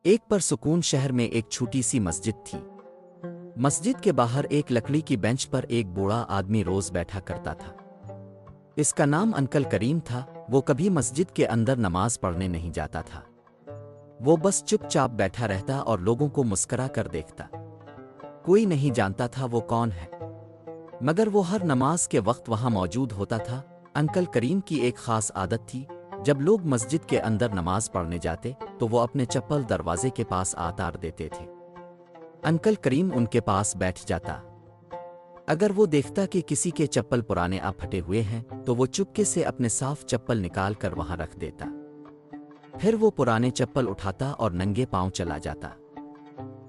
एक परसुकून शहर में एक छोटी सी मस्जिद थी। मस्जिद के बाहर एक लकड़ी की बेंच पर एक बूढ़ा आदमी रोज बैठा करता था। इसका नाम अंकल करीम था। वो कभी मस्जिद के अंदर नमाज पढ़ने नहीं जाता था। वो बस चुपचाप बैठा रहता और लोगों को मुस्करा कर देखता। कोई नहीं जानता था वो कौन है, मगर वो हर नमाज के वक्त वहां मौजूद होता था। अंकल करीम की एक खास आदत थी, जब लोग मस्जिद के अंदर नमाज पढ़ने जाते तो वो अपने चप्पल दरवाजे के पास आतार देते थे। अंकल करीम उनके पास बैठ जाता। अगर वो देखता कि किसी के चप्पल पुराने आ फटे हुए हैं तो वो चुपके से अपने साफ चप्पल निकाल कर वहां रख देता। फिर वो पुराने चप्पल उठाता और नंगे पांव चला जाता।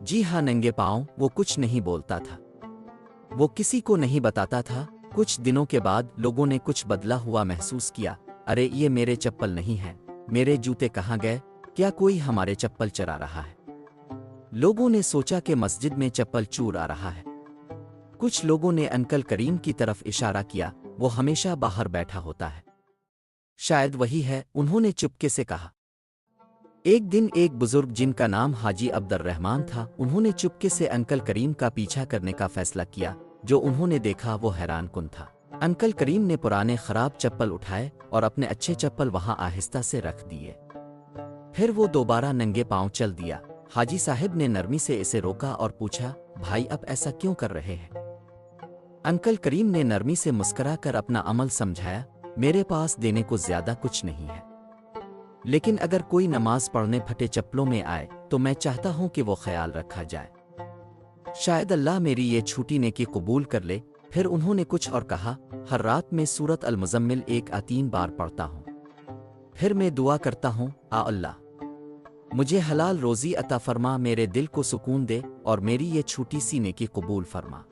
जी हाँ, नंगे पांव। वो कुछ नहीं बोलता था, वो किसी को नहीं बताता था। कुछ दिनों के बाद लोगों ने कुछ बदला हुआ महसूस किया। अरे, ये मेरे चप्पल नहीं हैं, मेरे जूते कहाँ गए? क्या कोई हमारे चप्पल चरा रहा है? लोगों ने सोचा कि मस्जिद में चप्पल चोर आ रहा है। कुछ लोगों ने अंकल करीम की तरफ इशारा किया। वो हमेशा बाहर बैठा होता है, शायद वही है, उन्होंने चुपके से कहा। एक दिन एक बुजुर्ग जिनका नाम हाजी अब्दुर्रहमान था, उन्होंने चुपके से अंकल करीम का पीछा करने का फैसला किया। जो उन्होंने देखा वो हैरानकुन था। अंकल करीम ने पुराने खराब चप्पल उठाए और अपने अच्छे चप्पल वहां आहिस्ता से रख दिए। फिर वो दोबारा नंगे पांव चल दिया। हाजी साहब ने नरमी से इसे रोका और पूछा, भाई अब ऐसा क्यों कर रहे हैं? अंकल करीम ने नरमी से मुस्करा कर अपना अमल समझाया, मेरे पास देने को ज्यादा कुछ नहीं है, लेकिन अगर कोई नमाज पढ़ने फटे चप्पलों में आए तो मैं चाहता हूं कि वो ख्याल रखा जाए। शायद अल्लाह मेरी ये छोटी नेकी कबूल कर ले। फिर उन्होंने कुछ और कहा, हर रात में सूरत अल मुज़म्मिल 1 या 3 बार पढ़ता हूँ। फिर मैं दुआ करता हूँ, आ अल्लाह मुझे हलाल रोज़ी अता फरमा, मेरे दिल को सुकून दे और मेरी ये छोटी सी नेकी कबूल फरमा।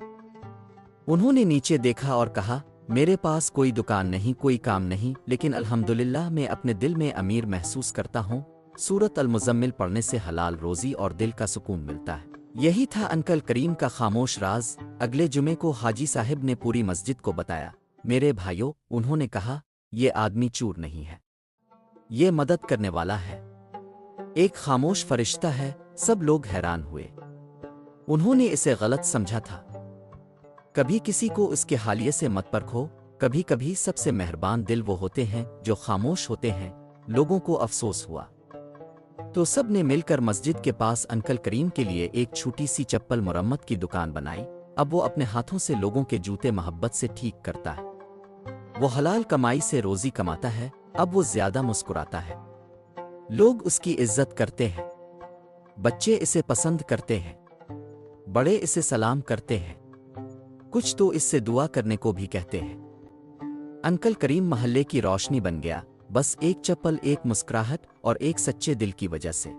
उन्होंने नीचे देखा और कहा, मेरे पास कोई दुकान नहीं, कोई काम नहीं, लेकिन अल्हम्दुलिल्लाह मैं अपने दिल में अमीर महसूस करता हूँ। सूरत अल मुज़म्मिल पढ़ने से हलाल रोज़ी और दिल का सुकून मिलता है। यही था अंकल करीम का खामोश राज। अगले जुमे को हाजी साहब ने पूरी मस्जिद को बताया। मेरे भाइयों, उन्होंने कहा, ये आदमी चोर नहीं है, ये मदद करने वाला है, एक खामोश फरिश्ता है। सब लोग हैरान हुए। उन्होंने इसे गलत समझा था। कभी किसी को उसके हालिये से मत परखो। कभी कभी सबसे मेहरबान दिल वो होते हैं जो खामोश होते हैं। लोगों को अफसोस हुआ तो सब ने मिलकर मस्जिद के पास अंकल करीम के लिए एक छोटी सी चप्पल मुरम्मत की दुकान बनाई। अब वो अपने हाथों से लोगों के जूते मोहब्बत से ठीक करता है। वो हलाल कमाई से रोजी कमाता है। अब वो ज्यादा मुस्कुराता है। लोग उसकी इज्जत करते हैं। बच्चे इसे पसंद करते हैं, बड़े इसे सलाम करते हैं, कुछ तो इससे दुआ करने को भी कहते हैं। अंकल करीम महल्ले की रोशनी बन गया, बस एक चप्पल, एक मुस्कुराहट और एक सच्चे दिल की वजह से।